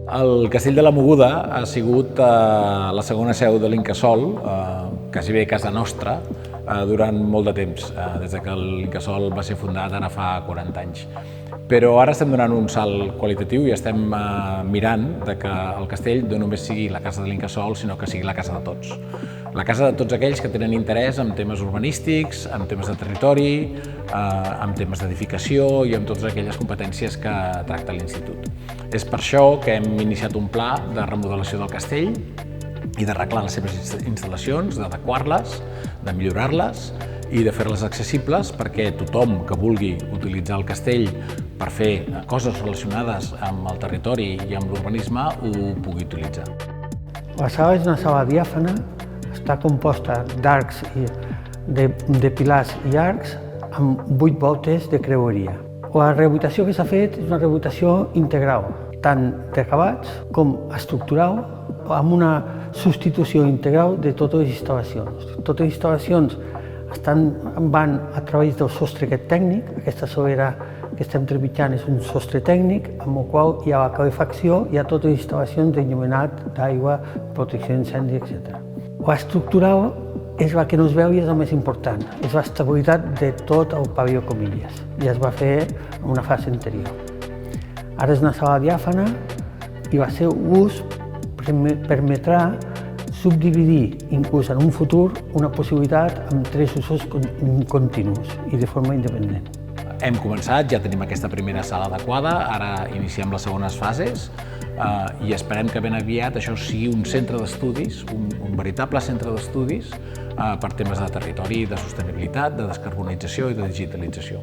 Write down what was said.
El Castell de la Moguda ha sigut la segona seu de l'Incasòl, quasi bé casa nostra, durant molt de temps, des que l'Incasòl va ser fundat ara fa 40 anys. Però ara estem donant un salt qualitatiu i estem mirant que el castell no només sigui la casa de l'Incasòl, sinó que sigui la casa de tots. La casa de tots aquells que tenen interès en temes urbanístics, en temes de territori, en temes d'edificació i en totes aquelles competències que tracta l'Institut. És per això que hem iniciat un pla de remodelació del castell i d'arreglar les seves instal·lacions, d'adequar-les, de millorar-les i de fer-les accessibles perquè tothom que vulgui utilitzar el castell per fer coses relacionades amb el territori i amb l'urbanisme ho pugui utilitzar. La sala és una sala diàfana, està composta d'arcs, de pilars i arcs amb 8 voltes de creueria. La rehabilitació que s'ha fet és una rehabilitació integral, tant d'acabats com estructural, amb una substitució integral de totes les instal·lacions. Totes les instal·lacions van a través del sostre aquest tècnic. Aquesta solera que estem trepitjant és un sostre tècnic, amb el qual hi ha la calefacció, hi ha totes les instal·lacions d'enllumenat, d'aigua, protecció d'incendi, etc. L'estructural és la que no es veu i és el més important. És l'estabilitat de tot el pavelló Comillas i es va fer en una fase anterior. Ara és una sala diàfana i el seu ús permetrà subdividir, inclús en un futur, una possibilitat amb 3 usos continus i de forma independent. Hem començat, ja tenim aquesta primera sala adequada, ara iniciem les segones fases i esperem que ben aviat això sigui un centre d'estudis, un veritable centre d'estudis per temes de territori, de sostenibilitat, de descarbonització i de digitalització.